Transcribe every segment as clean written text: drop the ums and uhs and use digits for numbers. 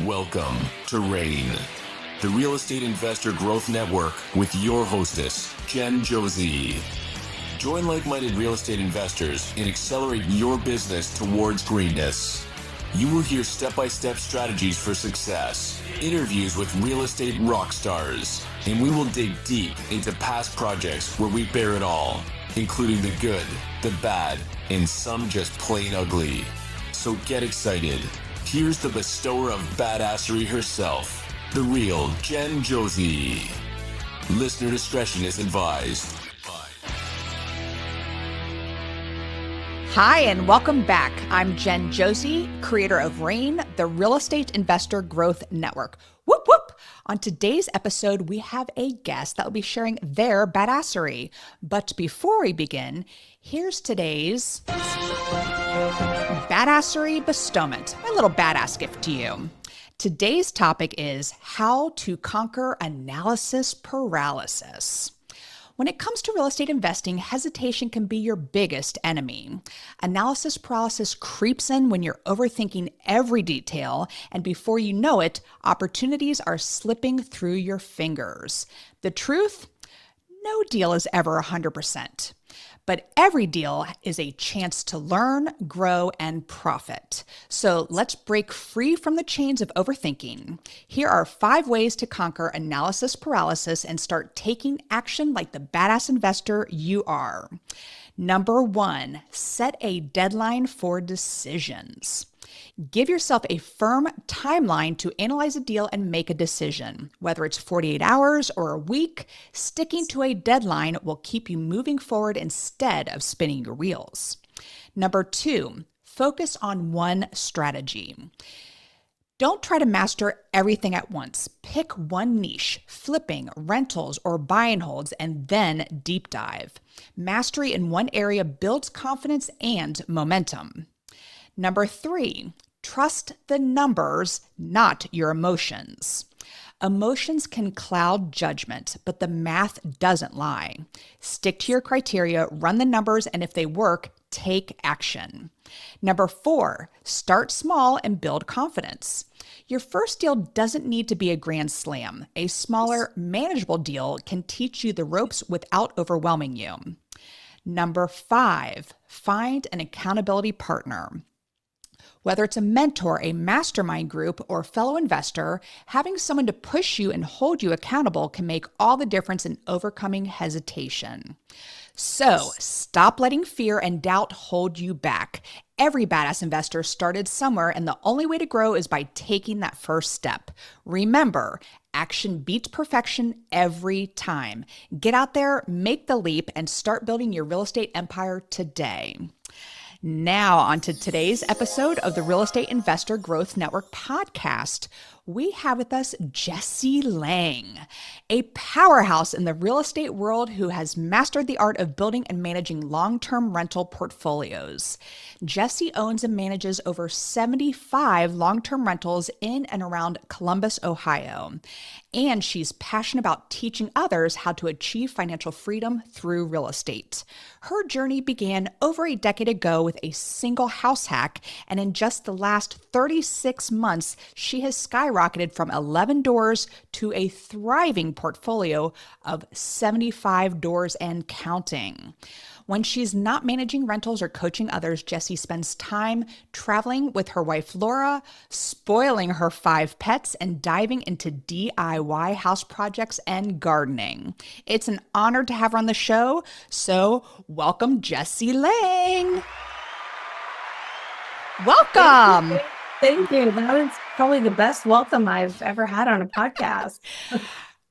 Welcome to RAIN, the Real Estate Investor Growth Network with your hostess, Josey. Join like-minded real estate investors and accelerate your business towards greatness. You will hear step-by-step strategies for success, interviews with real estate rock stars, and we will dig deep into past projects where we bear it all, including the good, the bad, and some just plain ugly. So get excited. Here's the bestower of badassery herself, the real Josey. Listener discretion is advised. Hi, and welcome back. I'm Josey, creator of RAIN, the Real Estate Investor Growth Network. Whoop, whoop. On today's episode, we have a guest that will be sharing their badassery. But before we begin, here's today's badassery bestowment, my little badass gift to you. Today's topic is how to conquer analysis paralysis. When it comes to real estate investing, hesitation can be your biggest enemy. Analysis paralysis creeps in when you're overthinking every detail, and before you know it, opportunities are slipping through your fingers. The truth? No deal is ever 100%. But every deal is a chance to learn, grow, and profit. So let's break free from the chains of overthinking. Here are 5 ways to conquer analysis paralysis and start taking action like the badass investor you are. Number 1, set a deadline for decisions. Give yourself a firm timeline to analyze a deal and make a decision. Whether it's 48 hours or a week, sticking to a deadline will keep you moving forward instead of spinning your wheels. Number 2, focus on one strategy. Don't try to master everything at once. Pick one niche, flipping, rentals, or buy and holds, and then deep dive. Mastery in one area builds confidence and momentum. Number 3, trust the numbers, not your emotions. Emotions can cloud judgment, but the math doesn't lie. Stick to your criteria, run the numbers, and if they work, take action. Number 4, start small and build confidence. Your first deal doesn't need to be a grand slam. A smaller, manageable deal can teach you the ropes without overwhelming you. Number 5, find an accountability partner. Whether it's a mentor, a mastermind group, or fellow investor, having someone to push you and hold you accountable can make all the difference in overcoming hesitation. So stop letting fear and doubt hold you back. Every badass investor started somewhere, and the only way to grow is by taking that first step. Remember, action beats perfection every time. Get out there, make the leap, and start building your real estate empire today. Now, on to today's episode of the Real Estate Investor Growth Network podcast. We have with us Jessie Lang, a powerhouse in the real estate world who has mastered the art of building and managing long-term rental portfolios. Jessie owns and manages over 75 long-term rentals in and around Columbus, Ohio. And she's passionate about teaching others how to achieve financial freedom through real estate. Her journey began over a decade ago with a single house hack, and in just the last 36 months, she has skyrocketed from 11 doors to a thriving portfolio of 75 doors and counting. When she's not managing rentals or coaching others, Jessie spends time traveling with her wife, Laura, spoiling her 5 pets, and diving into DIY house projects and gardening. It's an honor to have her on the show, so welcome, Jessie Lang. Welcome. Thank you. That was probably the best welcome I've ever had on a podcast.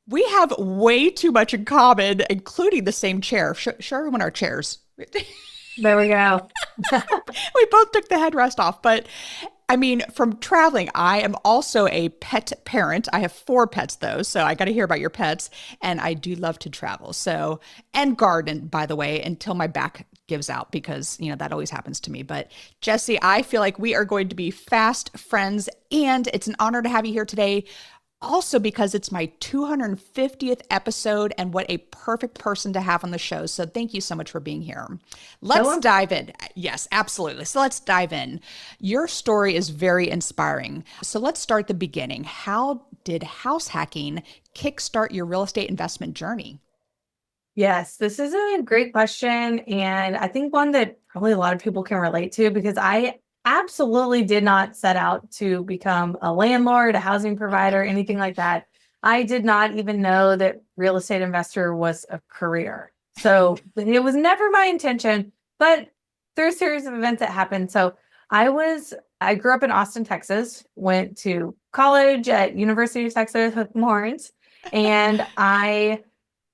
We have way too much in common, including the same chair. Show everyone our chairs. There we go. We both took the headrest off, but I mean, from traveling, I am also a pet parent. I have 4 pets though, so I got to hear about your pets, and I do love to travel. So, and garden, by the way, until my back gives out, because, you know, that always happens to me. But Jessie, I feel like we are going to be fast friends, and it's an honor to have you here today. Also because it's my 250th episode and what a perfect person to have on the show. So thank you so much for being here. So Let's dive in. Yes, absolutely. So let's dive in. Your story is very inspiring. So let's start at the beginning. How did house hacking kickstart your real estate investment journey? yes, this is a great question. And I think one that probably a lot of people can relate to because I absolutely did not set out to become a landlord, a housing provider, anything like that. I did not even know that real estate investor was a career. So it was never my intention, but through a series of events that happened. So I grew up in Austin, Texas, went to college at University of Texas with Lawrence, and I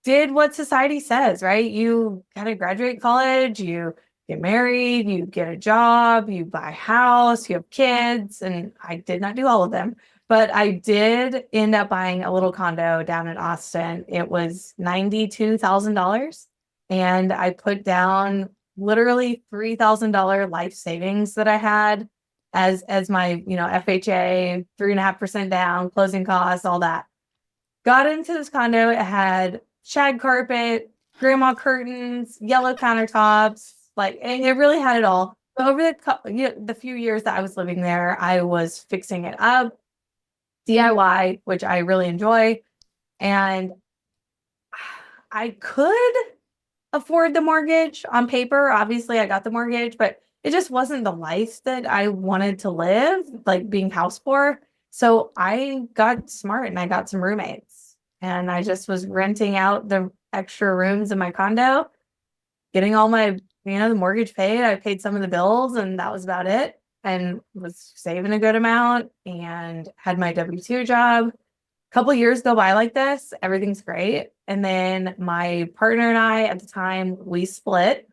did what society says, right? You got to graduate college, you get married, you get a job, you buy a house, you have kids. And I did not do all of them, but I did end up buying a little condo down in Austin. It was $92,000. And I put down literally $3,000 life savings that I had as my, FHA, 3.5% down, closing costs, all that. Got into this condo. It had shag carpet, grandma curtains, yellow countertops. Like it really had it all. But over the few years that I was living there, I was fixing it up, DIY, which I really enjoy, and I could afford the mortgage on paper. Obviously, I got the mortgage, but it just wasn't the life that I wanted to live, like being house poor. So I got smart and I got some roommates and I just was renting out the extra rooms in my condo, getting all my, the mortgage paid. I paid some of the bills and that was about it. And was saving a good amount and had my W-2 job. Couple years go by like this, everything's great. And then my partner and I at the time, we split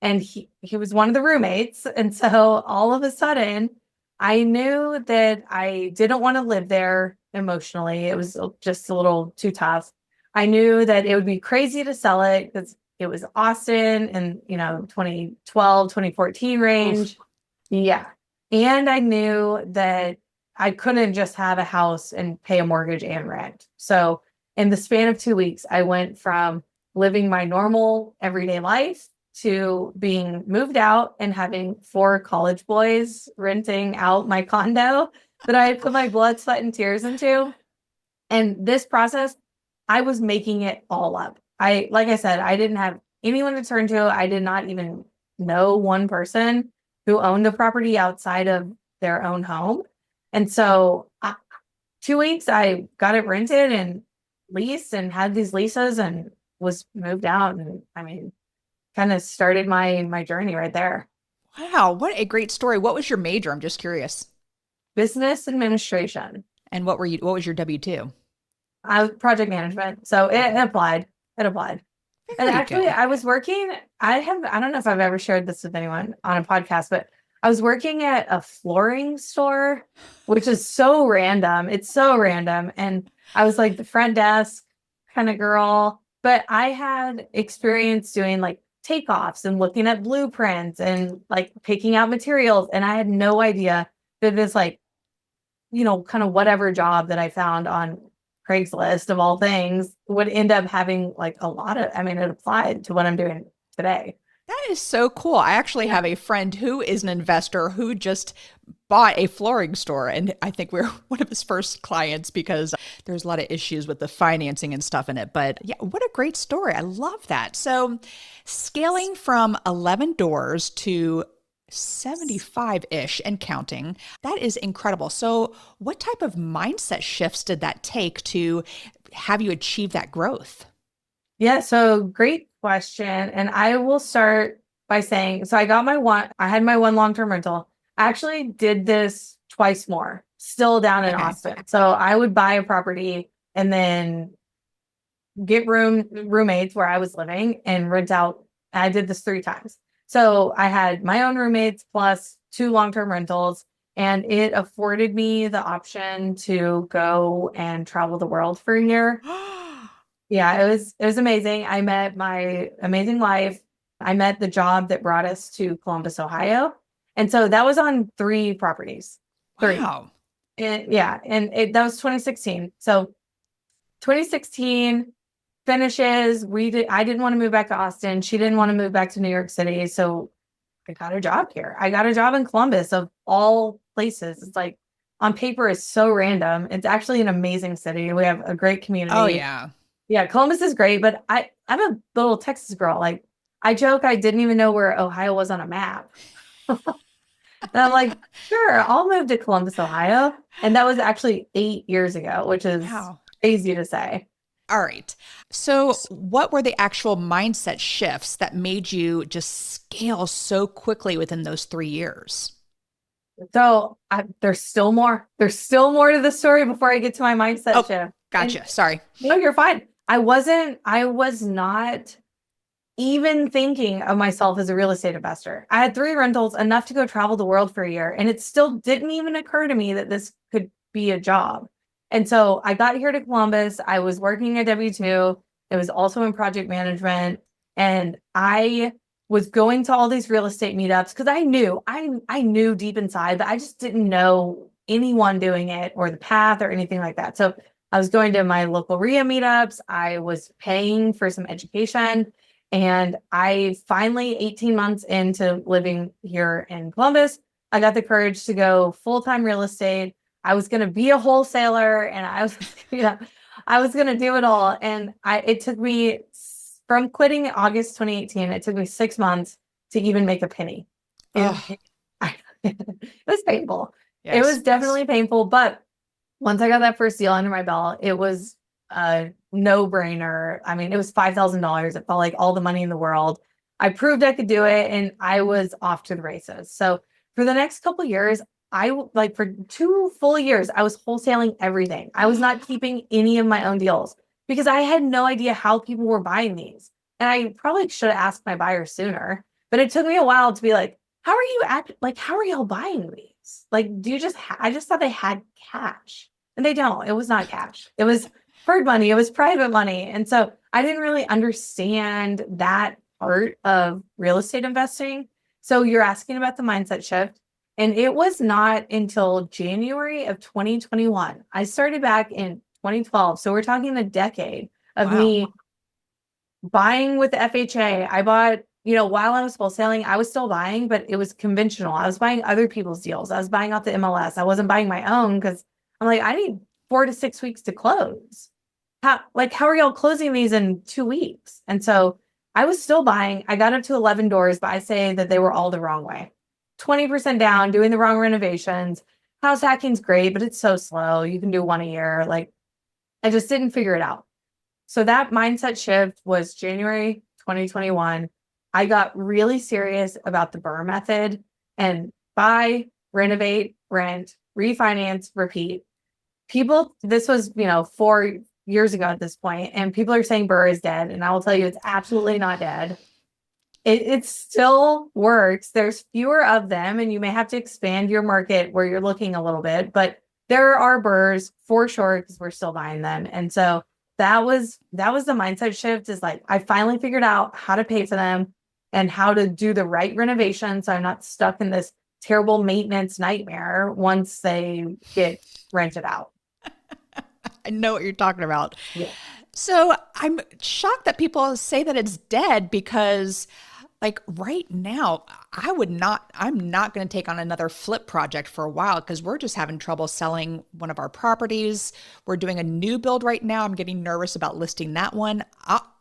and he was one of the roommates. And so all of a sudden, I knew that I didn't want to live there emotionally. It was just a little too tough. I knew that it would be crazy to sell it because it was Austin and, 2012, 2014 range. Oof. Yeah. And I knew that I couldn't just have a house and pay a mortgage and rent. So in the span of 2 weeks, I went from living my normal everyday life to being moved out and having 4 college boys renting out my condo that I had put my blood, sweat, and tears into. And this process, I was making it all up. Like I said, I didn't have anyone to turn to. I did not even know one person who owned the property outside of their own home. And so 2 weeks, I got it rented and leased and had these leases and was moved out. And I mean, kind of started my journey right there. Wow, what a great story. What was your major? I'm just curious. Business administration. And what was your W-2? I was project management. So it applied. It applied. And Very actually, good. I was working. I don't know if I've ever shared this with anyone on a podcast, but I was working at a flooring store, which is so random. It's so random. And I was like the front desk kind of girl, but I had experience doing like takeoffs and looking at blueprints and like picking out materials. And I had no idea that this like, kind of whatever job that I found on Craigslist of all things would end up having like it applied to what I'm doing today. That is so cool. I actually have a friend who is an investor who just bought a flooring store. And I think we're one of his first clients because there's a lot of issues with the financing and stuff in it. But yeah, what a great story. I love that. So scaling from 11 doors to 75-ish and counting, that is incredible. So what type of mindset shifts did that take to have you achieve that growth? Yeah, so great question. And I will start by saying, so I had my one long-term rental. I actually did this twice more, still down in Okay. Austin. So I would buy a property and then get roommates where I was living and rent out. I did this 3 times. So I had my own roommates plus 2 long-term rentals, and it afforded me the option to go and travel the world for a year. Yeah, it was amazing. I met my amazing wife. I met the job that brought us to Columbus, Ohio. And so that was on 3 properties. 3. Wow. And that was 2016. So 2016 finishes. I didn't want to move back to Austin. She didn't want to move back to New York City. So I got a job here. I got a job in Columbus of all places. It's like on paper, it's so random. It's actually an amazing city. We have a great community. Oh, yeah. Yeah, Columbus is great, but I'm a little Texas girl. Like I joke, I didn't even know where Ohio was on a map. And I'm like, sure, I'll move to Columbus, Ohio. And that was actually 8 years ago, which is Wow. crazy to say. All right. So, what were the actual mindset shifts that made you just scale so quickly within those 3 years? So there's still more. There's still more to the story before I get to my mindset shift. Gotcha. And, Sorry. no, you're fine. I was not even thinking of myself as a real estate investor. I had 3 rentals, enough to go travel the world for a year. And it still didn't even occur to me that this could be a job. And so I got here to Columbus. I was working at W2. It was also in project management. And I was going to all these real estate meetups because I knew deep inside, but I just didn't know anyone doing it or the path or anything like that. So I was going to my local RIA meetups. I was paying for some education. And I finally, 18 months into living here in Columbus, I got the courage to go full-time real estate. I was going to be a wholesaler and I was going to do it all. And it took me from quitting in August 2018, it took me 6 months to even make a penny. It was painful. Yes. It was definitely painful, but once I got that first deal under my belt, it was a no-brainer. I mean, it was $5,000. It felt like all the money in the world. I proved I could do it, and I was off to the races. So for the next couple of years, for 2 full years, I was wholesaling everything. I was not keeping any of my own deals because I had no idea how people were buying these. And I probably should have asked my buyers sooner, but it took me a while to be like, how are y'all buying these? Like, do you I just thought they had cash, and they don't. It was not cash. It was hard money. It was private money. And so I didn't really understand that part of real estate investing. So you're asking about the mindset shift. And it was not until January of 2021. I started back in 2012. So we're talking a decade of me buying with the FHA. I bought, while I was wholesaling, I was still buying, but it was conventional. I was buying other people's deals. I was buying off the MLS. I wasn't buying my own because I'm like, I need 4 to 6 weeks to close. How are y'all closing these in 2 weeks? And so I was still buying. I got up to 11 doors, but I say that they were all the wrong way. 20% down, doing the wrong renovations. House hacking's great, but it's so slow. You can do 1 a year. I just didn't figure it out. So that mindset shift was January 2021. I got really serious about the BRRRR method and buy, renovate, rent, refinance, repeat. This was, 4 years ago at this point, and people are saying BRRRR is dead. And I will tell you, it's absolutely not dead. It still works. There's fewer of them, and you may have to expand your market where you're looking a little bit, but there are BRRRRs for sure because we're still buying them. And so that was the mindset shift, is like, I finally figured out how to pay for them and how to do the right renovation. So I'm not stuck in this terrible maintenance nightmare once they get rented out. I know what you're talking about. Yeah. So I'm shocked that people say that it's dead because right now, I'm not going to take on another flip project for a while because we're just having trouble selling one of our properties. We're doing a new build right now. I'm getting nervous about listing that one.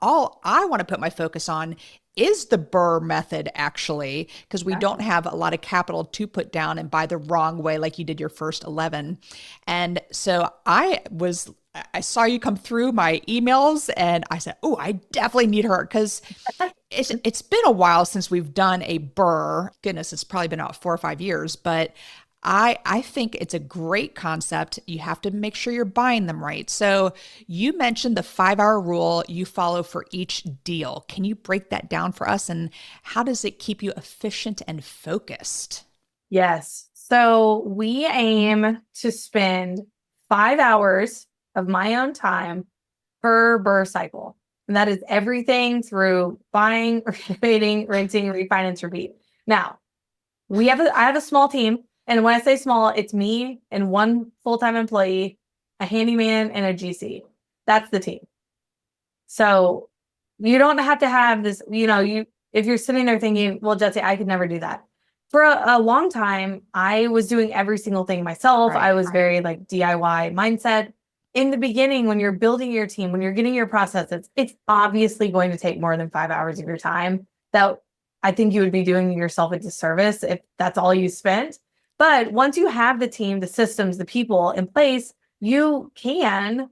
All I want to put my focus on is the BRRRR method, actually, because we don't have a lot of capital to put down and buy the wrong way like you did your first 11. And so I saw you come through my emails and I said, oh, I definitely need her because it's been a while since we've done a BRRRR. Goodness, it's probably been about 4 or 5 years, but I think it's a great concept. You have to make sure you're buying them right. So you mentioned the 5-hour rule you follow for each deal. Can you break that down for us? And how does it keep you efficient and focused? Yes. So we aim to spend 5 hours of my own time per BRRRR cycle. And that is everything through buying, renovating, renting, refinance, repeat. Now, I have a small team. And when I say small, it's me and one full-time employee, a handyman, and a GC. That's the team. So you don't have to have this, if you're sitting there thinking, well, Jesse, I could never do that. For a long time, I was doing every single thing myself. I was very like DIY mindset. In the beginning, when you're building your team, when you're getting your processes, it's obviously going to take more than 5 hours of your time. That I think you would be doing yourself a disservice if that's all you spent. But once you have the team, the systems, the people in place, you can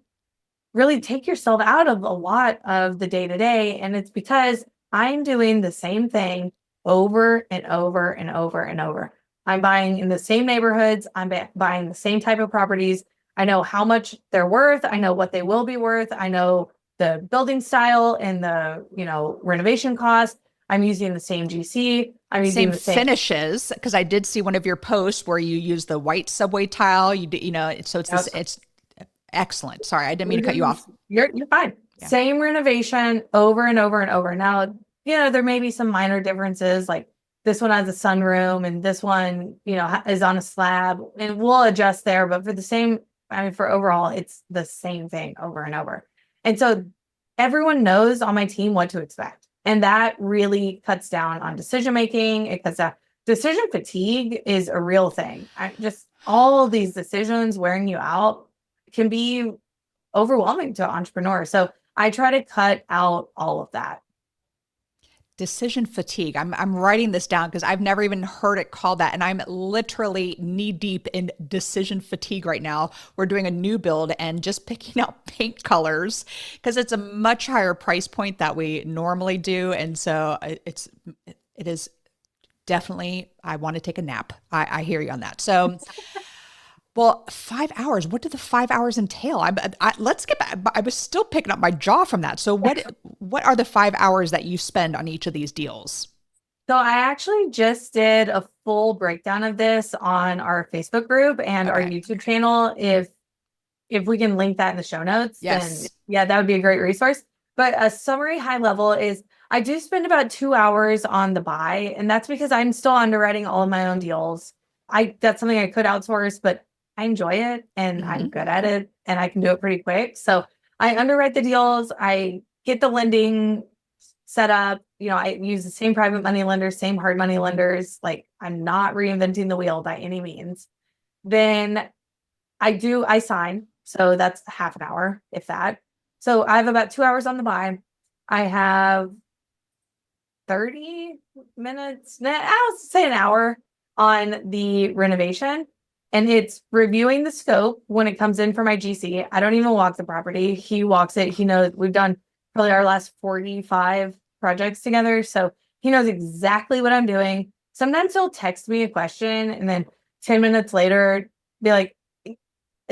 really take yourself out of a lot of the day to day. And it's because I'm doing the same thing over and over and over and over. I'm buying in the same neighborhoods. I'm buying the same type of properties. I know how much they're worth. I know what they will be worth. I know the building style and the, renovation cost. I'm using the same GC. I'm using Same the same finishes, because I did see one of your posts where you use the white subway tile. So it's this, it's excellent. Sorry, I didn't mean to cut you off. You're fine. Yeah. Same renovation over and over and over. Now, there may be some minor differences, like this one has a sunroom and this one, is on a slab, and we'll adjust there. But for overall, it's the same thing over and over. And so everyone knows on my team what to expect. And that really cuts down on decision making. It cuts down. Decision fatigue is a real thing. All of these decisions wearing you out can be overwhelming to an entrepreneur. So I try to cut out all of that. Decision fatigue. I'm writing this down because I've never even heard it called that. And I'm literally knee deep in decision fatigue right now. We're doing a new build and just picking out paint colors because it's a much higher price point that we normally do. And so it is definitely, I want to take a nap. I hear you on that. So well, 5 hours. What do the 5 hours entail? Let's get back. I was still picking up my jaw from that. So what are the 5 hours that you spend on each of these deals? So I actually just did a full breakdown of this on our Facebook group and our YouTube channel. If we can link that in the show notes, then that would be a great resource. But a summary high level is I do spend about 2 hours on the buy, and that's because I'm still underwriting all of my own deals. That's something I could outsource, but I enjoy it and I'm good at it and I can do it pretty quick. So I underwrite the deals. I get the lending set up. I use the same private money lenders, same hard money lenders. Like I'm not reinventing the wheel by any means. Then I sign. So that's half an hour, if that. So I have about 2 hours on the buy. I have 30 minutes, I'll say an hour on the renovation. And it's reviewing the scope when it comes in for my GC. I don't even walk the property. He walks it. He knows we've done probably our last 45 projects together. So he knows exactly what I'm doing. Sometimes he'll text me a question and then 10 minutes later be like,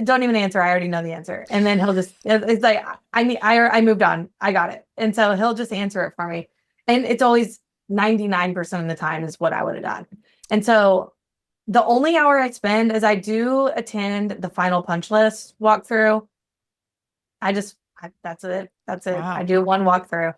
don't even answer. I already know the answer. And then he'll it's like, I moved on. I got it. And so he'll just answer it for me. And it's always 99% of the time is what I would have done. And so the only hour I spend is I do attend the final punch list walkthrough. That's it. Wow. I do one walkthrough.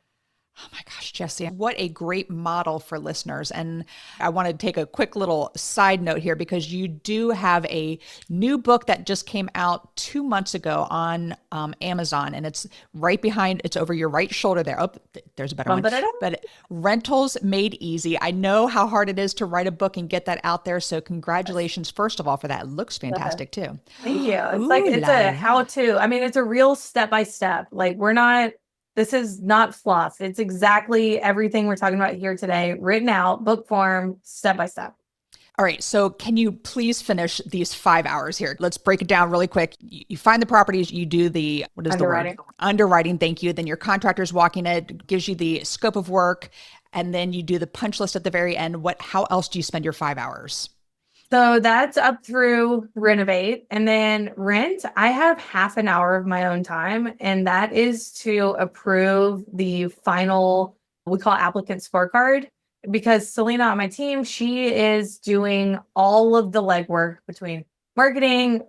Oh my gosh, Jessie, what a great model for listeners. And I want to take a quick little side note here because you do have a new book that just came out 2 months ago on Amazon, and it's right behind, it's over your right shoulder there. Oh, there's a better one. But Rentals Made Easy. I know how hard it is to write a book and get that out there. So congratulations, first of all, for that. It looks fantastic too. Thank you. It's a how-to. I mean, it's a real step-by-step. Like this is not fluff. It's exactly everything we're talking about here today, written out, book form, step by step. All right. So can you please finish these 5 hours here? Let's break it down really quick. You find the properties, you do what is underwriting. The word? Underwriting. Thank you. Then your contractor's walking it, gives you the scope of work, and then you do the punch list at the very end. How else do you spend your 5 hours? So that's up through renovate, and then rent. I have half an hour of my own time, and that is to approve the final, we call applicant scorecard, because Selena on my team, she is doing all of the legwork between marketing,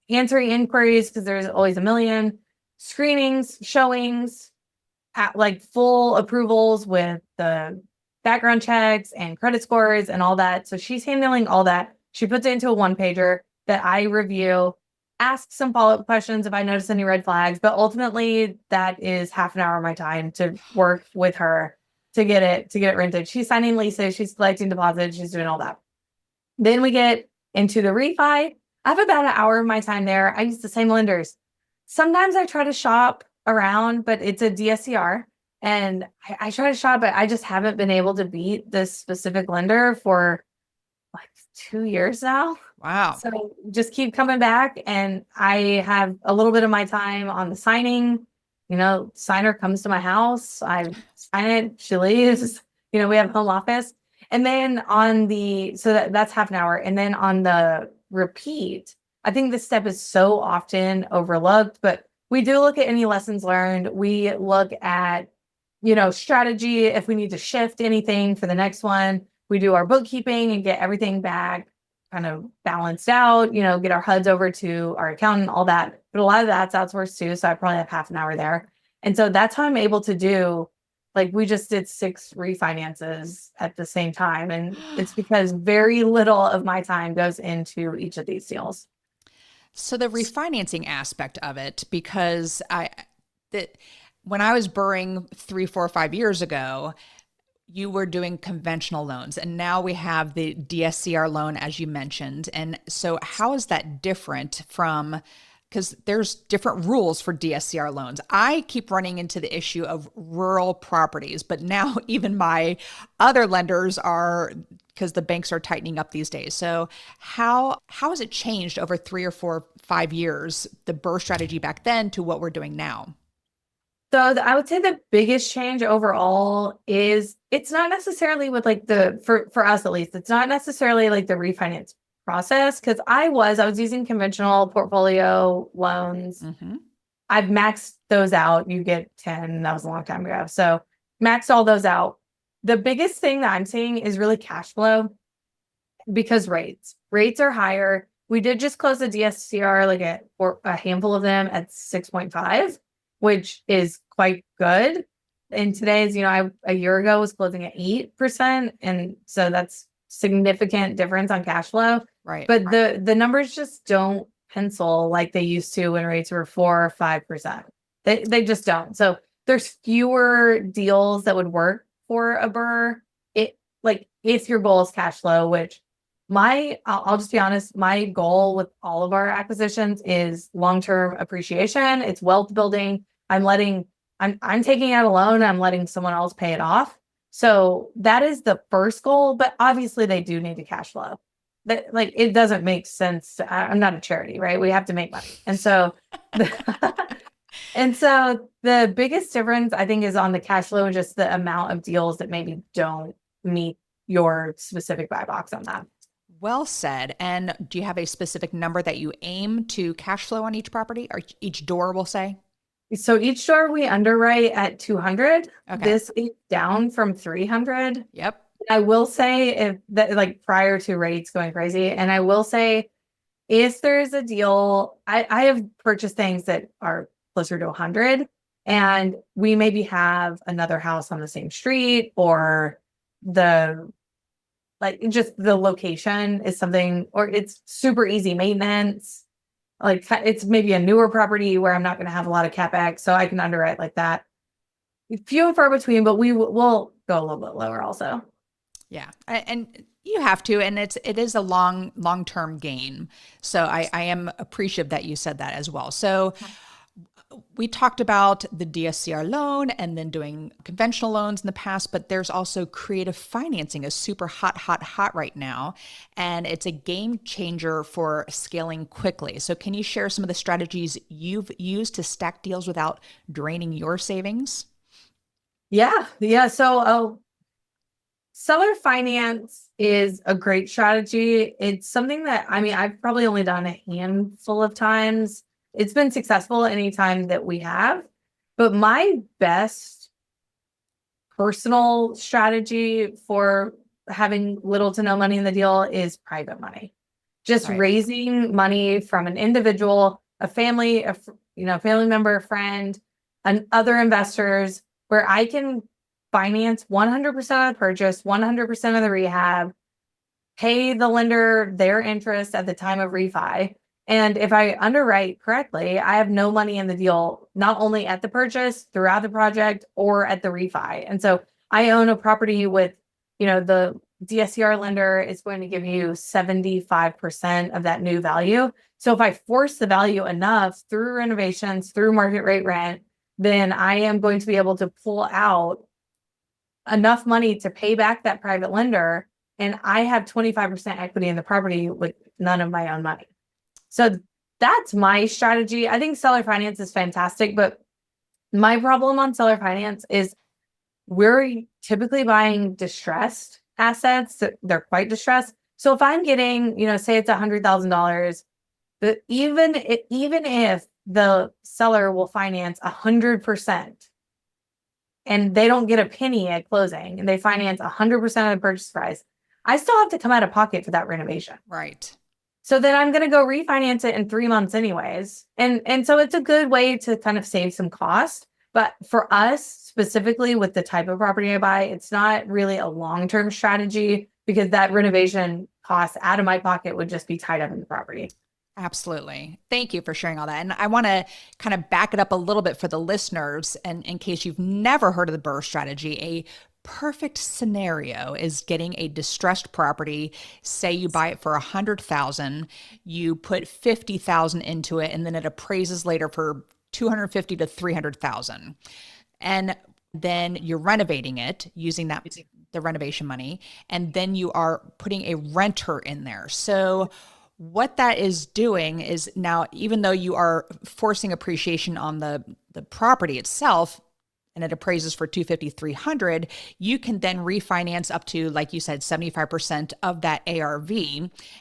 answering inquiries, because there's always a million, screenings, showings, full approvals with the background checks and credit scores and all that. So she's handling all that. She puts it into a one pager that I review, ask some follow-up questions if I notice any red flags, but ultimately that is half an hour of my time to work with her to get it rented. She's signing leases, she's collecting deposits, she's doing all that. Then we get into the refi. I have about an hour of my time there. I use the same lenders. Sometimes I try to shop around, but it's a DSCR. And I try to shop, but I just haven't been able to beat this specific lender for like 2 years now. Wow. So just keep coming back. And I have a little bit of my time on the signing. Signer comes to my house. I sign it. She leaves. We have home office. And then that's half an hour. And then on the repeat, I think this step is so often overlooked, but we do look at any lessons learned. We look at, strategy, if we need to shift anything for the next one. We do our bookkeeping and get everything back kind of balanced out, get our HUDs over to our accountant, all that. But a lot of that's outsourced too. So I probably have half an hour there. And so that's how I'm able to do, like we just did 6 refinances at the same time. And it's because very little of my time goes into each of these deals. So the refinancing aspect of it, because when I was burring 3, 4, 5 years ago, you were doing conventional loans, and now we have the DSCR loan, as you mentioned. And so how is that different from, because there's different rules for DSCR loans. I keep running into the issue of rural properties, but now even my other lenders are, because the banks are tightening up these days. So how has it changed over 3 or 4, 5 years, the BRRRR strategy back then to what we're doing now? So I would say the biggest change overall is it's not necessarily with like for us at least, it's not necessarily like the refinance process. Cause I was using conventional portfolio loans. Mm-hmm. I've maxed those out. You get 10, that was a long time ago. So maxed all those out. The biggest thing that I'm seeing is really cash flow because rates are higher. We did just close the DSCR, like a handful of them at 6.5, which is quite good. And today's, a year ago was closing at 8%. And so that's significant difference on cash flow. Right. But the numbers just don't pencil like they used to when rates were 4 or 5%. They just don't. So there's fewer deals that would work for a BRRRR. If your goal is cash flow, which I'll just be honest, my goal with all of our acquisitions is long-term appreciation. It's wealth building. I'm taking out a loan. I'm letting someone else pay it off. So that is the first goal, but obviously they do need to cash flow. It doesn't make sense. I'm not a charity, right? We have to make money. And so, the biggest difference I think is on the cash flow and just the amount of deals that maybe don't meet your specific buy box on that. Well said. And do you have a specific number that you aim to cash flow on each property or each door, we'll say? So each door we underwrite at 200. Okay. This is down from 300. Yep. I will say if that prior to rates going crazy, and I will say if there's a deal, I have purchased things that are closer to 100, and we maybe have another house on the same street, or just the location is something, or it's super easy maintenance. Like it's maybe a newer property where I'm not going to have a lot of CapEx, so I can underwrite like that. Few and far between, but we'll go a little bit lower also. Yeah. And you have to, and it is a long-term gain. So I am appreciative that you said that as well. So we talked about the DSCR loan and then doing conventional loans in the past, but there's also creative financing is super hot right now. And it's a game changer for scaling quickly. So can you share some of the strategies you've used to stack deals without draining your savings? Yeah. So seller finance is a great strategy. It's something that, I've probably only done a handful of times. It's been successful anytime that we have, but my best personal strategy for having little to no money in the deal is private money. Just raising money from an individual, a family, family member, a friend, and other investors where I can finance 100% of the purchase, 100% of the rehab, pay the lender their interest at the time of refi. And if I underwrite correctly, I have no money in the deal, not only at the purchase, throughout the project, or at the refi. And so I own a property with, the DSCR lender is going to give you 75% of that new value. So if I force the value enough through renovations, through market rate rent, then I am going to be able to pull out enough money to pay back that private lender. And I have 25% equity in the property with none of my own money. So that's my strategy. I think seller finance is fantastic, but my problem on seller finance is we're typically buying distressed assets. They're quite distressed. So if I'm getting, say it's $100,000, but even if the seller will finance 100% and they don't get a penny at closing and they finance 100% of the purchase price, I still have to come out of pocket for that renovation. Right. So then I'm going to go refinance it in 3 months anyways. And so it's a good way to kind of save some cost. But for us specifically with the type of property I buy, it's not really a long-term strategy because that renovation cost out of my pocket would just be tied up in the property. Absolutely. Thank you for sharing all that. And I want to kind of back it up a little bit for the listeners. And in case you've never heard of the BRRRR strategy, a perfect scenario is getting a distressed property. Say you buy it for 100,000, you put 50,000 into it, and then it appraises later for 250 to 300,000. And then you're renovating it using the renovation money, and then you are putting a renter in there. So what that is doing is now, even though you are forcing appreciation on the property itself, and it appraises for 250, 300, you can then refinance up to, like you said, 75% of that ARV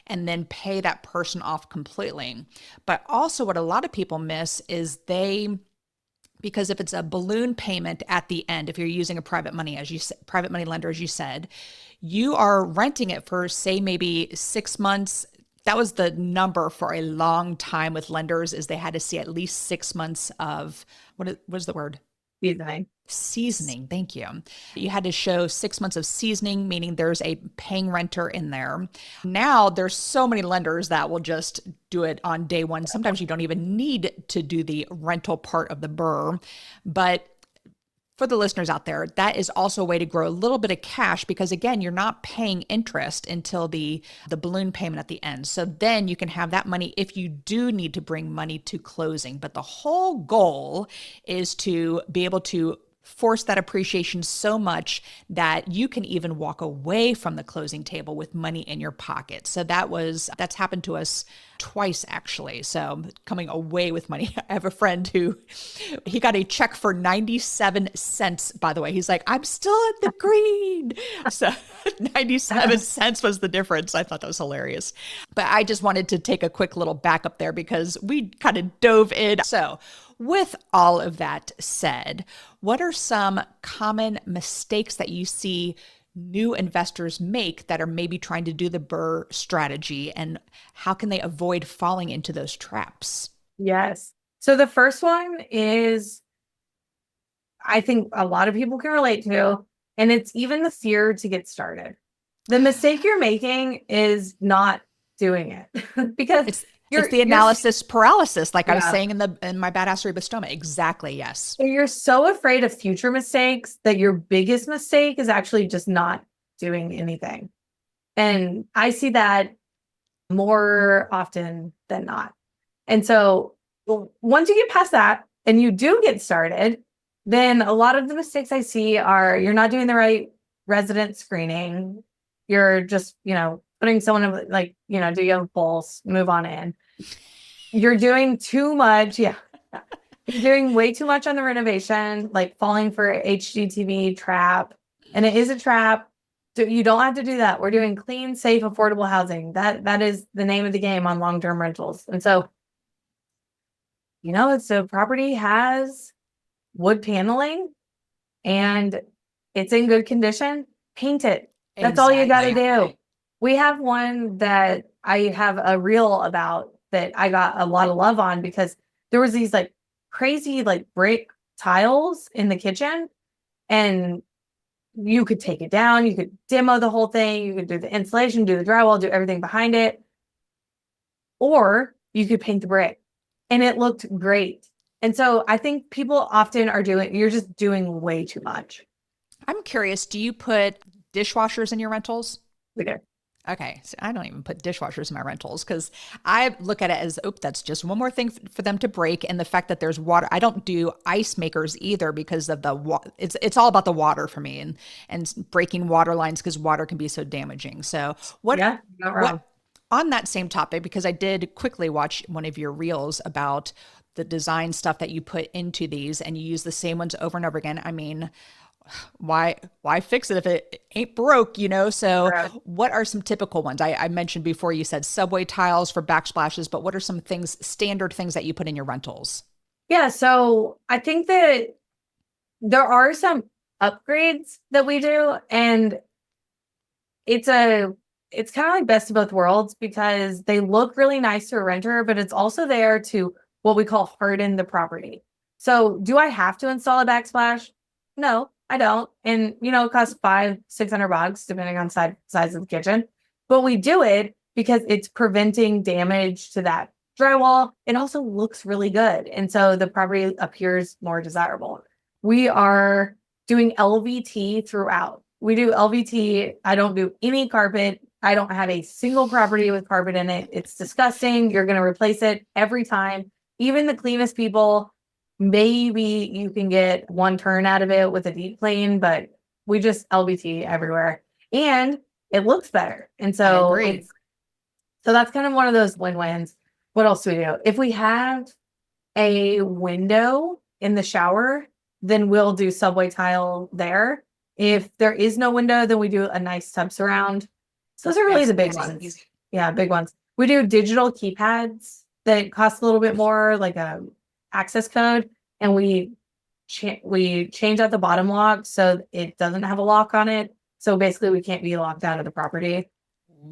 and then pay that person off completely. But also what a lot of people miss is because if it's a balloon payment at the end, if you're using a private money lender, as you said, you are renting it for, say, maybe 6 months. That was the number for a long time with lenders, is they had to see at least 6 months of, what is the word? Seasoning. Thank you. You had to show 6 months of seasoning, meaning there's a paying renter in there. Now there's so many lenders that will just do it on day one. Sometimes you don't even need to do the rental part of the BRRRR, but for the listeners out there, that is also a way to grow a little bit of cash because, again, you're not paying interest until the balloon payment at the end. So then you can have that money if you do need to bring money to closing. But the whole goal is to be able to force that appreciation so much that you can even walk away from the closing table with money in your pocket. So that's happened to us twice, actually. So coming away with money. I have a friend who, he got a check for 97 cents, by the way. He's like, I'm still in the green. So 97 cents was the difference. I thought that was hilarious. But I just wanted to take a quick little backup there because we kind of dove in. So with all of that said, what are some common mistakes that you see new investors make that are maybe trying to do the BRRRR strategy, and how can they avoid falling into those traps? Yes. So the first one is, I think a lot of people can relate to, and it's even the fear to get started. The mistake you're making is not doing it because it's the analysis paralysis, like I was saying in my badassery bestowment. Exactly. Yes. You're so afraid of future mistakes that your biggest mistake is actually just not doing anything. And I see that more often than not. And so once you get past that and you do get started, then a lot of the mistakes I see are you're not doing the right resident screening. You're just, putting someone like, do you have a pulse? Move on in. You're doing too much. Yeah. You're doing way too much on the renovation, like falling for HGTV trap. And it is a trap. You don't have to do that. We're doing clean, safe, affordable housing. That is the name of the game on long-term rentals. And so, if the property has wood paneling and it's in good condition, paint it. That's all you got to do. We have one that I have a reel about that I got a lot of love on because there was these like crazy like brick tiles in the kitchen, and You could take it down, you could demo the whole thing, you could do the insulation, do the drywall, do everything behind it, or you could paint the brick, and it looked great. And so I think people often are you're just doing way too much. I'm curious, do you put dishwashers in your rentals? We do. Okay, so I don't even put dishwashers in my rentals because I look at it as, oh, that's just one more thing for them to break. And the fact that there's water, I don't do ice makers either because of it's all about the water for me and breaking water lines because water can be so damaging. So Yeah, not wrong. what on that same topic, because I did quickly watch one of your reels about the design stuff that you put into these and you use the same ones over and over again. I mean, why fix it if it ain't broke, So Right. what are some typical ones? I mentioned before, you said subway tiles for backsplashes, but what are some standard things that you put in your rentals? Yeah, so I think that there are some upgrades that we do, and it's kind of like best of both worlds because they look really nice to a renter, but it's also there to what we call harden the property. So do I have to install a backsplash? No, I don't. And it costs $500-600 depending on size of the kitchen. But we do it because it's preventing damage to that drywall. It also looks really good. And so the property appears more desirable. We are doing LVT throughout. We do LVT. I don't do any carpet. I don't have a single property with carpet in it. It's disgusting. You're going to replace it every time. Even the cleanest people, maybe you can get one turn out of it with a deep clean, but we just LVT everywhere. And it looks better. And I so agree. so that's kind of one of those win-wins. What else do we do? If we have a window in the shower, then we'll do subway tile there. If there is no window, then we do a nice tub surround. So those are really the big ones. Yeah, big ones. We do digital keypads that cost a little bit more, like a access code, and we change out the bottom lock so it doesn't have a lock on it. So basically, we can't be locked out of the property.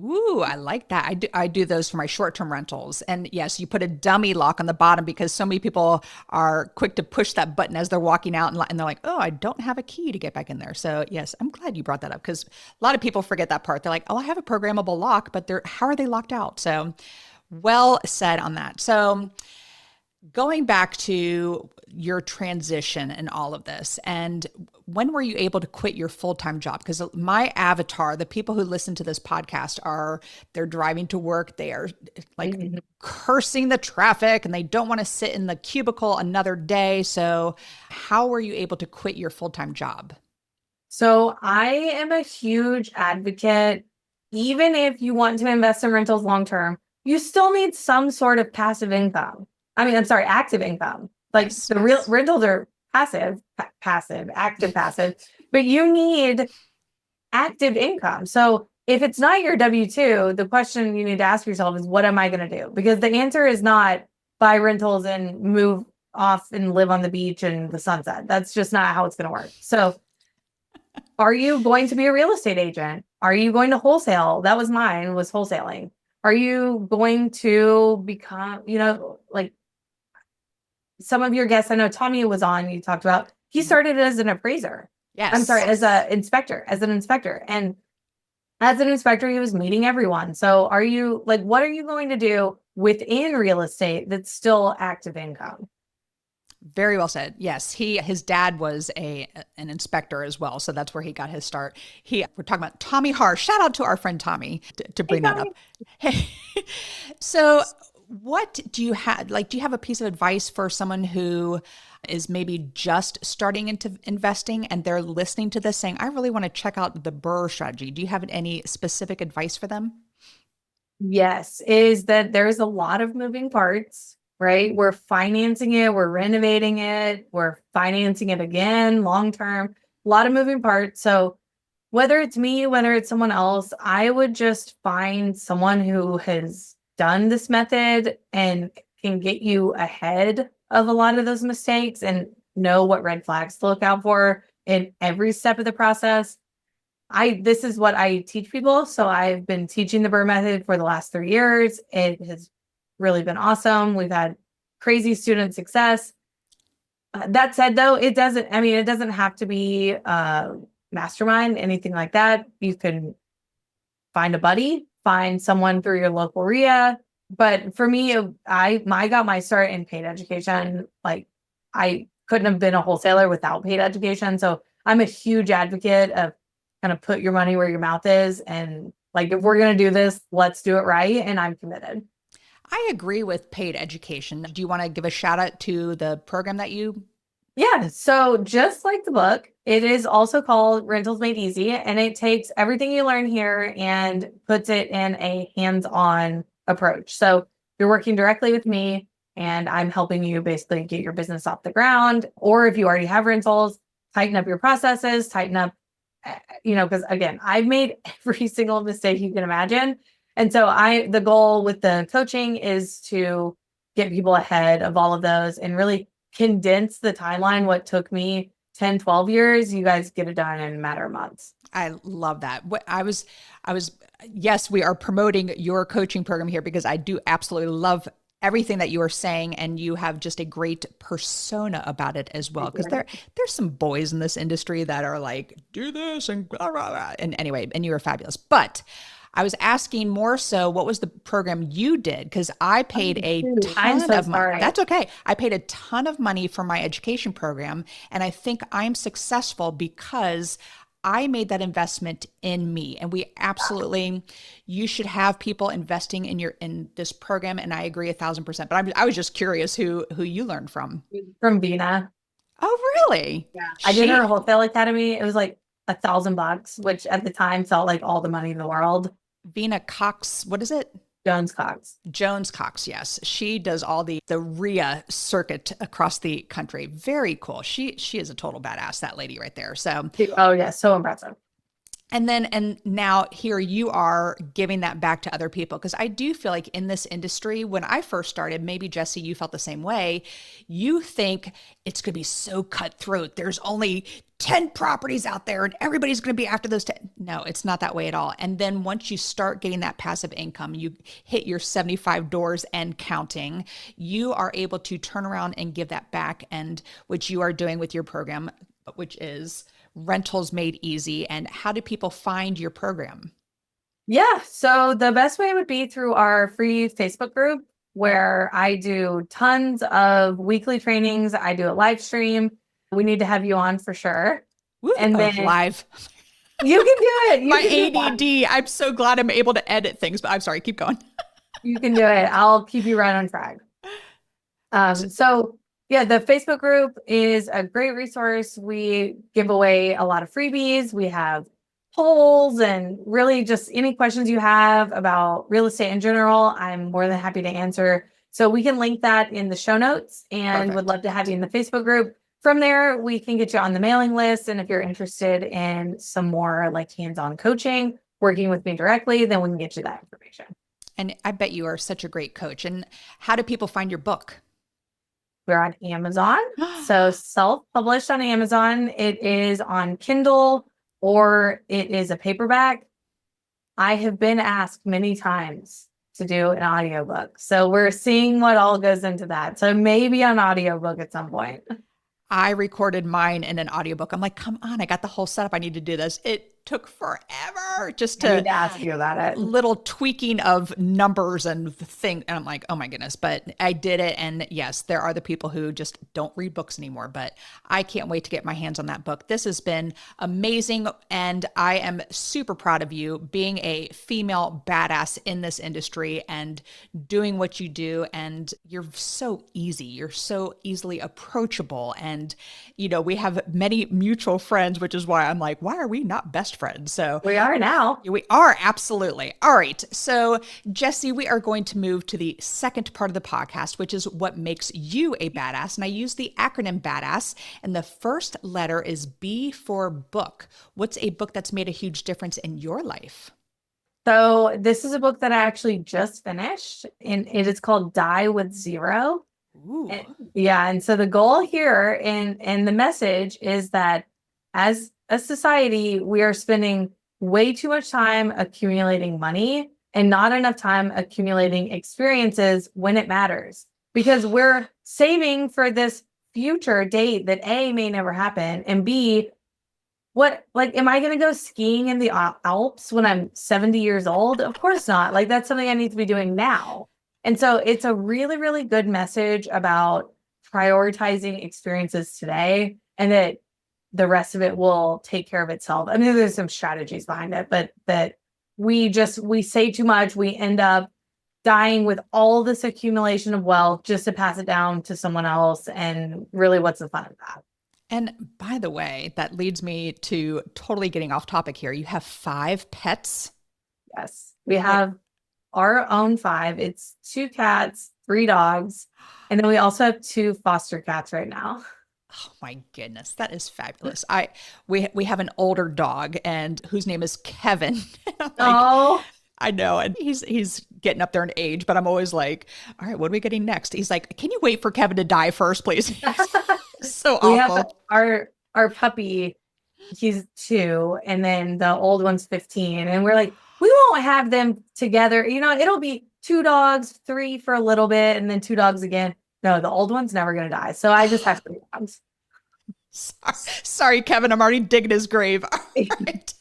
Ooh, I like that. I do those for my short-term rentals. And yes, you put a dummy lock on the bottom because so many people are quick to push that button as they're walking out and they're like, oh, I don't have a key to get back in there. So yes, I'm glad you brought that up because a lot of people forget that part. They're like, oh, I have a programmable lock, but how are they locked out? So well said on that. So going back to your transition and all of this, and when were you able to quit your full-time job? Because my avatar, the people who listen to this podcast they're driving to work, they are like cursing the traffic and they don't want to sit in the cubicle another day. So how were you able to quit your full-time job? So I am a huge advocate. Even if you want to invest in rentals long term, you still need some sort of passive income. I mean, I'm sorry, active income. Like Yes. the real rentals are passive, active, passive, but you need active income. So if it's not your W-2, the question you need to ask yourself is, what am I going to do? Because the answer is not buy rentals and move off and live on the beach and the sunset. That's just not how it's going to work. So are you going to be a real estate agent? Are you going to wholesale? That was mine, was wholesaling. Are you going to become, like some of your guests, I know Tommy was on, you talked about, he started as an appraiser. Yes. I'm sorry, as an inspector. And as an inspector, he was meeting everyone. So what are you going to do within real estate that's still active income? Very well said. Yes, his dad was an inspector as well, so that's where he got his start. We're talking about Tommy Harsh. Shout out to our friend Tommy to bring that up. Hey, so what do you have? Like, do you have a piece of advice for someone who is maybe just starting into investing and they're listening to this saying, I really want to check out the BRRRR strategy? Do you have any specific advice for them? Yes, is that there's a lot of moving parts, right? We're financing it, we're renovating it, we're financing it again, long term, a lot of moving parts. So whether it's me, whether it's someone else, I would just find someone who has done this method and can get you ahead of a lot of those mistakes and know what red flags to look out for in every step of the process. This is what I teach people. So I've been teaching the BRRRR method for the last 3 years. It has really been awesome. We've had crazy student success. That said, though, it doesn't have to be, mastermind, anything like that, you can find a buddy, find someone through your local RIA. But for me, I got my start in paid education. Like I couldn't have been a wholesaler without paid education. So I'm a huge advocate of kind of put your money where your mouth is. And like, if we're going to do this, let's do it right. And I'm committed. I agree with paid education. Do you want to give a shout out to the program that you? Yeah. So just like the book, it is also called Rentals Made Easy, and it takes everything you learn here and puts it in a hands-on approach. So you're working directly with me and I'm helping you basically get your business off the ground. Or if you already have rentals, tighten up your processes, tighten up, because again, I've made every single mistake you can imagine. And so the goal with the coaching is to get people ahead of all of those and really condense the timeline. What took me 10, 12 years, you guys get it done in a matter of months. I love that. Yes, we are promoting your coaching program here because I do absolutely love everything that you are saying, and you have just a great persona about it as well. Because there's some boys in this industry that are like, do this and blah, blah, blah. And anyway, and you are fabulous. But I was asking more so, what was the program you did? Because I paid a ton of money. That's okay. I paid a ton of money for my education program. And I think I'm successful because I made that investment in me. And you should have people investing in this program. And I agree 1,000%. But I was just curious who you learned from. From Vina. Oh, really? Yeah. I did her wholesale academy. It was like $1,000, which at the time felt like all the money in the world. Vina Cox, what is it? Jones Cox, yes. She does all the RIA circuit across the country. Very cool. She is a total badass, that lady right there. So, oh yeah, so impressive. And now here you are giving that back to other people. Because I do feel like in this industry, when I first started, maybe Jessie, you felt the same way. You think it's going to be so cutthroat. There's only 10 properties out there and everybody's going to be after those 10. No, it's not that way at all. And then once you start getting that passive income, you hit your 75 doors and counting, you are able to turn around and give that back. And which you are doing with your program, which is Rentals Made Easy. And how do people find your program? Yeah. So the best way would be through our free Facebook group, where I do tons of weekly trainings. I do a live stream. We need to have you on for sure. And then live. You can do it. My ADD. I'm so glad I'm able to edit things, but I'm sorry. Keep going. You can do it. I'll keep you right on track. So yeah, the Facebook group is a great resource. We give away a lot of freebies. We have polls and really just any questions you have about real estate in general, I'm more than happy to answer. So we can link that in the show notes, and would love to have you in the Facebook group. From there, we can get you on the mailing list. And if you're interested in some more like hands-on coaching, working with me directly, then we can get you that information. And I bet you are such a great coach. And how do people find your book? We're on Amazon. So self-published on Amazon. It is on Kindle or it is a paperback. I have been asked many times to do an audiobook. So we're seeing what all goes into that. So maybe an audiobook at some point. I recorded mine in an audiobook. I'm like, come on, I got the whole setup. I need to do this. It took forever just to ask you about it. Little tweaking of numbers and thing. And I'm like, oh my goodness, but I did it. And yes, there are the people who just don't read books anymore, but I can't wait to get my hands on that book. This has been amazing. And I am super proud of you being a female badass in this industry and doing what you do. And you're so easy. You're so easily approachable. And, we have many mutual friends, which is why I'm like, why are we not best friends? So we are now. We are, absolutely. All right. So Jessie, we are going to move to the second part of the podcast, which is what makes you a badass. And I use the acronym BADASS. And the first letter is B for book. What's a book that's made a huge difference in your life? So this is a book that I actually just finished, and it is called Die with Zero. And so the goal here and the message is that as a society, we are spending way too much time accumulating money and not enough time accumulating experiences when it matters, because we're saving for this future date that A, may never happen, and B, am I going to go skiing in the Alps when I'm 70 years old? Of course not. Like, that's something I need to be doing now. And so it's a really, really good message about prioritizing experiences today, and that the rest of it will take care of itself. I mean, there's some strategies behind it, but that we say too much. We end up dying with all this accumulation of wealth just to pass it down to someone else. And really, what's the fun of that? And by the way, that leads me to totally getting off topic here. You have 5 pets. Yes, we have our own 5. It's 2 cats, 3 dogs, and then we also have 2 foster cats right now. Oh my goodness, that is fabulous. We have an older dog and whose name is Kevin. I'm like, Oh, I know, and he's getting up there in age, but I'm always like, all right, what are we getting next? He's like, can you wait for Kevin to die first, please? So we have awful. our puppy. He's 2, and then the old one's 15, and we're like, we won't have them together. It'll be 2 dogs, 3 for a little bit, and then 2 dogs again. No, the old one's never gonna die, so I just have 3 dogs. Sorry, Kevin, I'm already digging his grave. All right.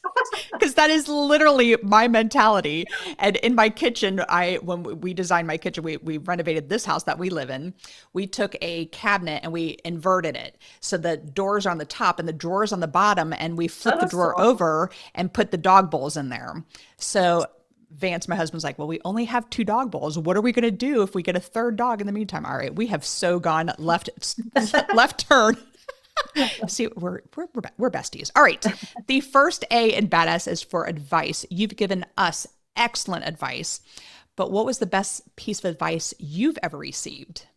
Because that is literally my mentality. And in my kitchen, when we designed my kitchen, we renovated this house that we live in. We took a cabinet and we inverted it. So the doors are on the top and the drawers on the bottom, and we flipped the drawer over and put the dog bowls in there. So Vance, my husband's like, well, we only have 2 dog bowls. What are we going to do if we get a 3rd dog in the meantime? All right, we have so gone left turn. See, we're besties. All right. The first A in Badass is for advice. You've given us excellent advice, but what was the best piece of advice you've ever received?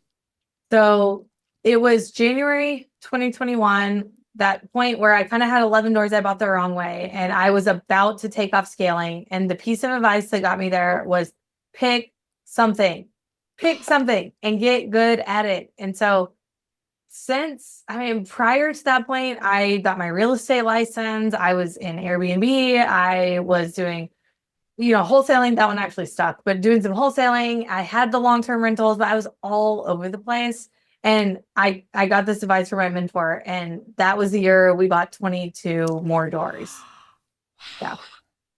So it was January 2021, that point where I kind of had 11 doors I bought the wrong way, and I was about to take off scaling. And the piece of advice that got me there was pick something and get good at it. And so prior to that point, I got my real estate license. I was in Airbnb. I was doing, wholesaling. That one actually stuck, but doing some wholesaling. I had the long-term rentals, but I was all over the place. And I got this advice from my mentor, and that was the year we bought 22 more doors. Yeah.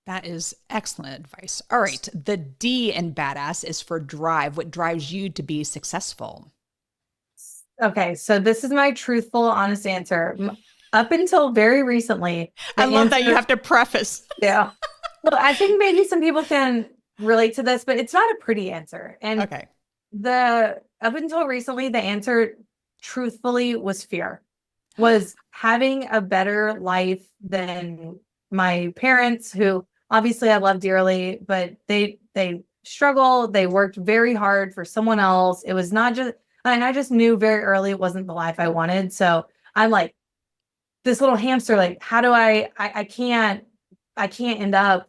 That is excellent advice. All right. The D in Badass is for drive. What drives you to be successful? Okay, so this is my truthful, honest answer. Up until very recently, I love that you have to preface. Yeah. Well, I think maybe some people can relate to this, but it's not a pretty answer. And okay. Up until recently, the answer truthfully was fear, was having a better life than my parents, who obviously I love dearly, but they struggled. They worked very hard for someone else. It was not just, and I just knew very early it wasn't the life I wanted. So I'm like this little hamster, like, how do I can't end up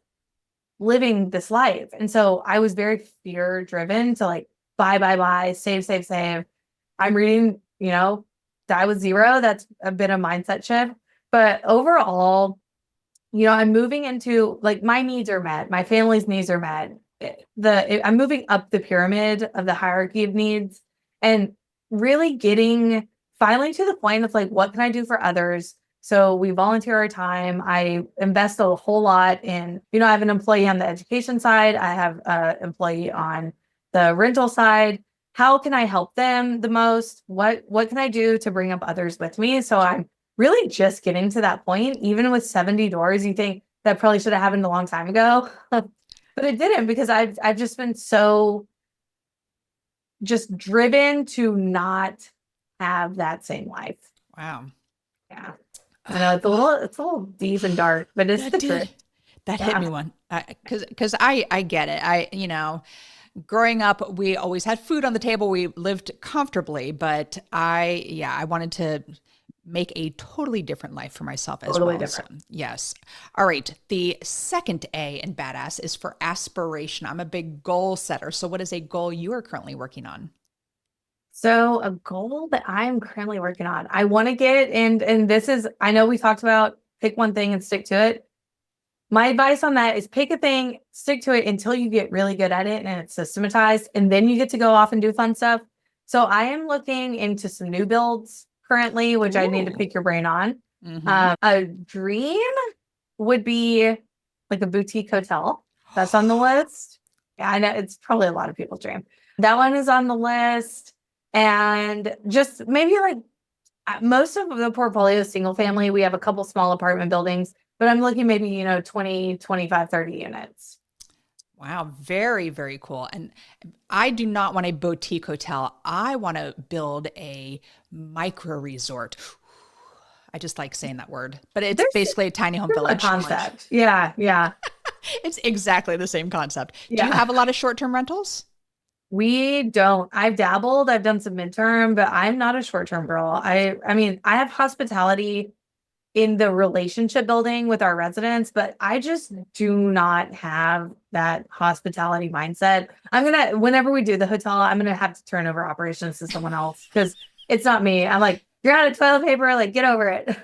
living this life. And so I was very fear driven to like, buy, save. I'm reading, Die with Zero. That's a bit of mindset shift. But overall, I'm moving into, like, my needs are met. My family's needs are met. I'm moving up the pyramid of the hierarchy of needs, and really finally to the point of like, what can I do for others? So we volunteer our time. I invest a whole lot in, I have an employee on the education side. I have an employee on the rental side. How can I help them the most? What can I do to bring up others with me? So I'm really just getting to that point. Even with 70 doors, you think that probably should have happened a long time ago, but it didn't, because I've just been so just driven to not have that same life. Wow. Yeah. I know it's a little deep and dark, but it's the truth. That hit me one. Cause I get it. Growing up, we always had food on the table. We lived comfortably, but I wanted to make a totally different life for myself as well. Different. So, yes. All right. The second A in Badass is for aspiration. I'm a big goal setter. So what is a goal you are currently working on? So a goal that I'm currently working on, I want to get, and this is, I know we talked about pick one thing and stick to it. My advice on that is pick a thing, stick to it until you get really good at it and it's systematized, and then you get to go off and do fun stuff. So I am looking into some new builds currently, which I need to pick your brain on. A dream would be like a boutique hotel. That's on the list. Yeah, I know it's probably a lot of people's dream. That one is on the list. And just maybe like most of the portfolio is single family. We have a couple small apartment buildings, but I'm looking maybe, 20, 25, 30 units. Wow, very, very cool. And I do not want a boutique hotel. I want to build a micro resort. I just like saying that word, but it's basically a tiny home A village. concept. Yeah, yeah. It's exactly the same concept. Do Yeah. you have a lot of short-term rentals? We don't. I've dabbled. I've done some midterm, but I'm not a short-term girl. I mean, I have hospitality in the relationship building with our residents, but I just do not have that hospitality mindset. Whenever we do the hotel, I'm gonna have to turn over operations to someone else because it's not me. I'm like, you're out of toilet paper, like get over it.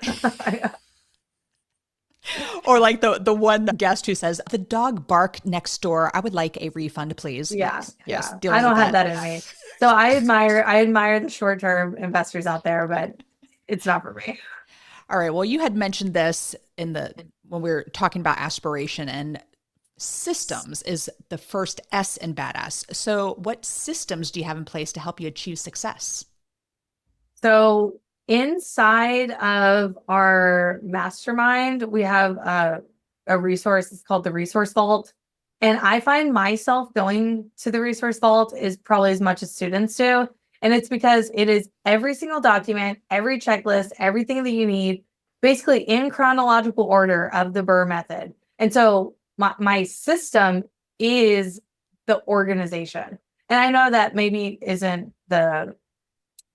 Or like the one guest who says, the dog bark next door. I would like a refund, please. Yeah. Yes. Yeah. Dealing I don't with have that in me. So I admire the short-term investors out there, but it's not for me. All right. Well, you had mentioned this when we were talking about aspiration, and systems is the first S in badass. So what systems do you have in place to help you achieve success? So inside of our mastermind, we have a resource. It's called the Resource Vault. And I find myself going to the Resource Vault is probably as much as students do. And it's because it is every single document, every checklist, everything that you need, basically in chronological order of the Burr method. And so my system is the organization. And I know that maybe isn't the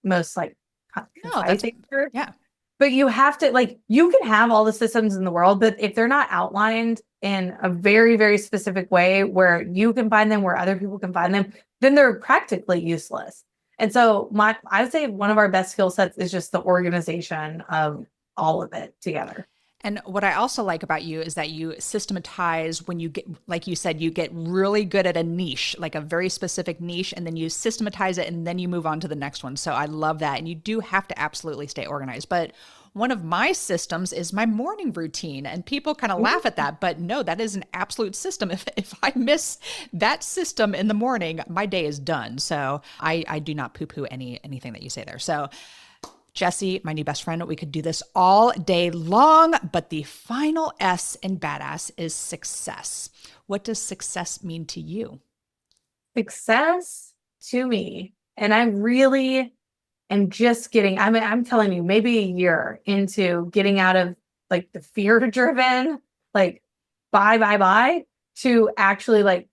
most like No, that's, yeah. but you have to you can have all the systems in the world, but if they're not outlined in a very, very specific way where you can find them, where other people can find them, then they're practically useless. And so I would say one of our best skill sets is just the organization of all of it together. And what I also like about you is that you systematize when you get, like you said, you get really good at a niche, like a very specific niche, and then you systematize it and then you move on to the next one. So I love that. And you do have to absolutely stay organized. But one of my systems is my morning routine, and people kind of laugh at that, but no, that is an absolute system. If I miss that system in the morning, my day is done. So I do not poo-poo anything that you say there. So Jessie, my new best friend, we could do this all day long, but the final S in badass is success. What does success mean to you? Success to me, and I really am just I'm telling you, maybe a year into getting out of like the fear driven, like bye, to actually like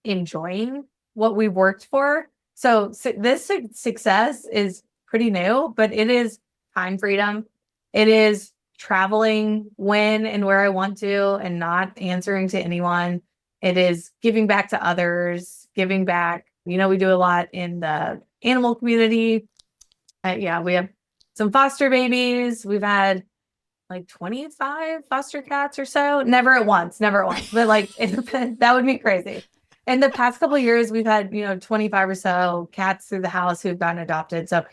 enjoying what we worked for. So this success is pretty new, but it is time freedom. It is traveling when and where I want to and not answering to anyone. It is giving back to others, giving back. We do a lot in the animal community. We have some foster babies. We've had like 25 foster cats or so. Never at once, but like that would be crazy. In the past couple of years, we've had, 25 or so cats through the house who've gotten adopted. So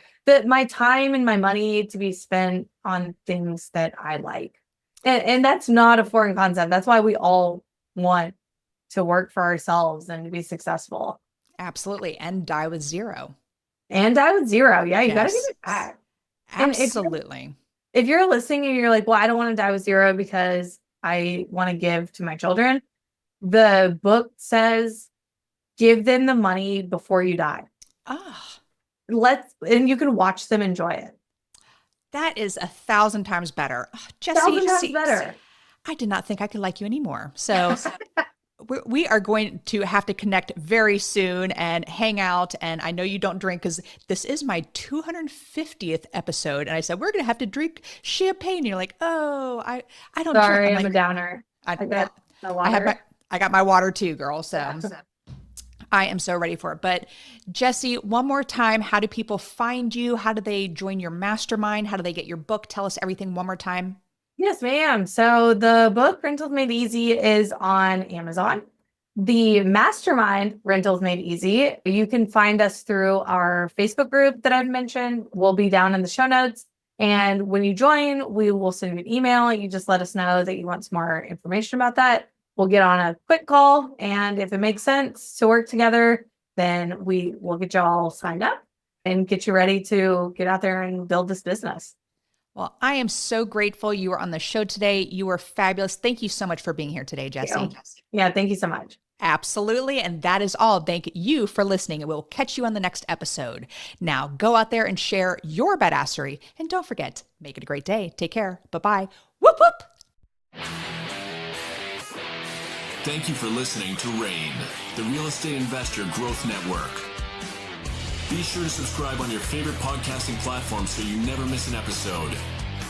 my time and my money to be spent on things that I like. And that's not a foreign concept. That's why we all want to work for ourselves and to be successful. Absolutely. And die with zero. And die with zero. Yeah, you got to give it back. Absolutely. If you're listening and you're like, well, I don't want to die with zero because I want to give to my children. The book says, give them the money before you die. And you can watch them enjoy it. That is 1,000 times better. Jessie, 1,000 times better. I did not think I could like you anymore. So we are going to have to connect very soon and hang out. And I know you don't drink because this is my 250th episode. And I said, we're going to have to drink champagne. And you're like, oh, I don't drink. Sorry, I'm a downer. I got my water. I got my water too, girl. So I am so ready for it. But Jessie, one more time, how do people find you? How do they join your mastermind? How do they get your book? Tell us everything one more time. Yes, ma'am. So the book Rentals Made Easy is on Amazon. The mastermind Rentals Made Easy, you can find us through our Facebook group that I've mentioned. We'll be down in the show notes. And when you join, we will send you an email. You just let us know that you want some more information about that. We'll get on a quick call. And if it makes sense to work together, then we will get you all signed up and get you ready to get out there and build this business. Well, I am so grateful you were on the show today. You were fabulous. Thank you so much for being here today, Jessie. Yeah, thank you so much. Absolutely. And that is all. Thank you for listening. And we'll catch you on the next episode. Now go out there and share your badassery. And don't forget, make it a great day. Take care. Bye-bye. Whoop, whoop. Thank you for listening to RAIN, the Real Estate Investor Growth Network. Be sure to subscribe on your favorite podcasting platform so you never miss an episode.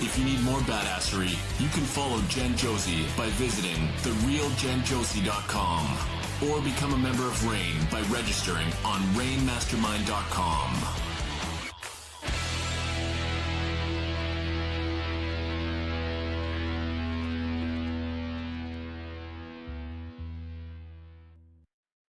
If you need more badassery, you can follow Jen Josey by visiting therealjenjosey.com or become a member of RAIN by registering on rainmastermind.com.